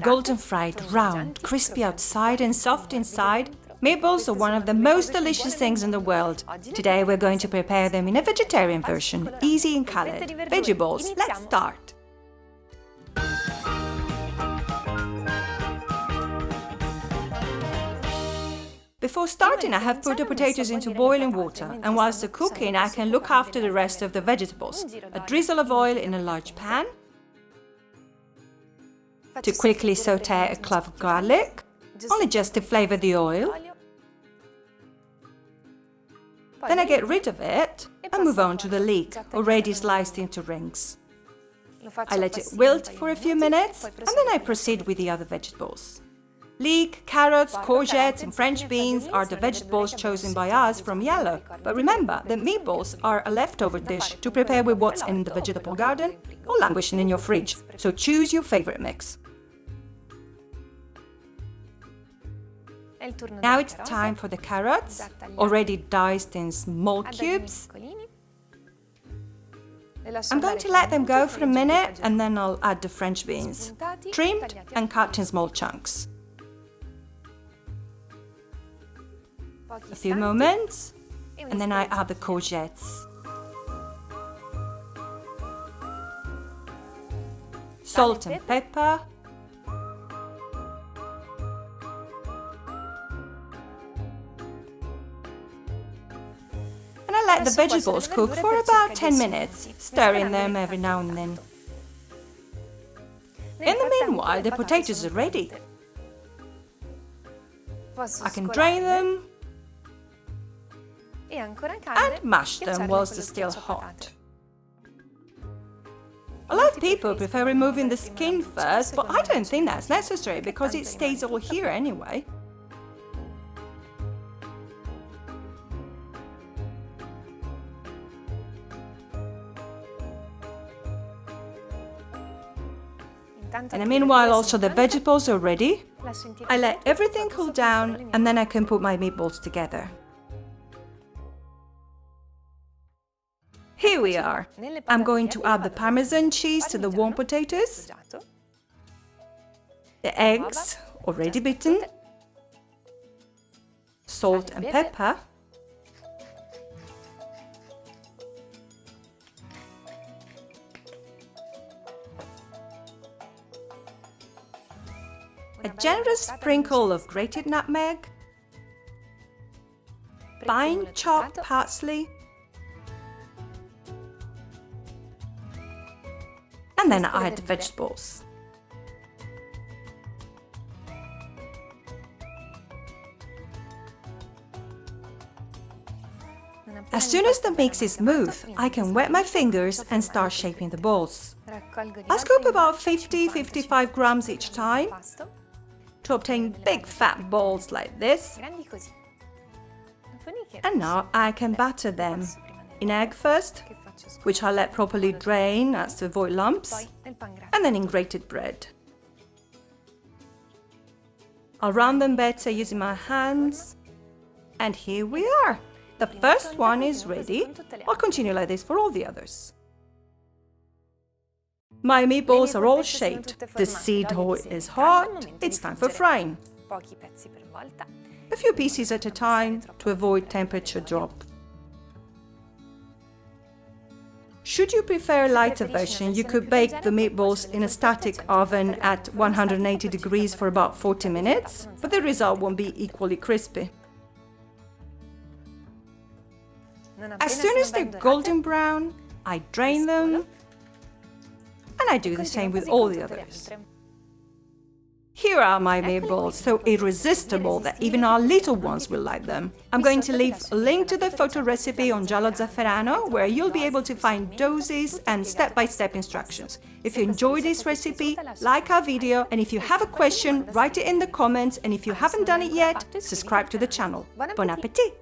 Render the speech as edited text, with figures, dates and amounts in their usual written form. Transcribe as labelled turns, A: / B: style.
A: Golden fried, round, crispy outside and soft inside, meatballs are one of the most delicious things in the world. Today we're going to prepare them in a vegetarian version, easy and colored. Veggie balls, let's start! Before starting, I have put the potatoes into boiling water, and whilst they're cooking, I can look after the rest of the vegetables. A drizzle of oil in a large pan, to quickly saute a clove of garlic, only just to flavour the oil. Then I get rid of it and move on to the leek, already sliced into rings. I let it wilt for a few minutes, and then I proceed with the other vegetables. Leek, carrots, courgettes and French beans are the vegetables chosen by us from Giallo. But remember that meatballs are a leftover dish to prepare with what's in the vegetable garden or languishing in your fridge, so choose your favorite mix. Now it's time for the carrots, already diced in small cubes. I'm going to let them go for a minute and then I'll add the French beans, trimmed and cut in small chunks. A few moments, and then I add the courgettes. Salt and pepper. And I let the vegetables cook for about 10 minutes, stirring them every now and then. In the meanwhile, the potatoes are ready. I can drain them and mash them whilst they're still hot. A lot of people prefer removing the skin first, but I don't think that's necessary because it stays all here anyway. And meanwhile also the vegetables are ready. I let everything cool down and then I can put my meatballs together. Here we are. I'm going to add the Parmesan cheese to the warm potatoes, the eggs, already beaten, salt and pepper, a generous sprinkle of grated nutmeg, fine chopped parsley, and then I add the vegetables. As soon as the mix is smooth, I can wet my fingers and start shaping the balls. I scoop about 50-55 grams each time to obtain big fat balls like this. And now I can batter them in egg first, which I let properly drain as to avoid lumps, and then in grated bread. I'll round them better using my hands, and here we are! The first one is ready. I'll continue like this for all the others. My meatballs are all shaped, the seed oil is hot, it's time for frying. A few pieces at a time to avoid temperature drop. Should you prefer a lighter version, you could bake the meatballs in a static oven at 180 degrees for about 40 minutes, but the result won't be equally crispy. As soon as they're golden brown, I drain them, and I do the same with all the others. Here are my meatballs, so irresistible that even our little ones will like them. I'm going to leave a link to the photo recipe on GialloZafferano, where you'll be able to find doses and step-by-step instructions. If you enjoyed this recipe, like our video, and if you have a question, write it in the comments, and if you haven't done it yet, subscribe to the channel. Bon appétit!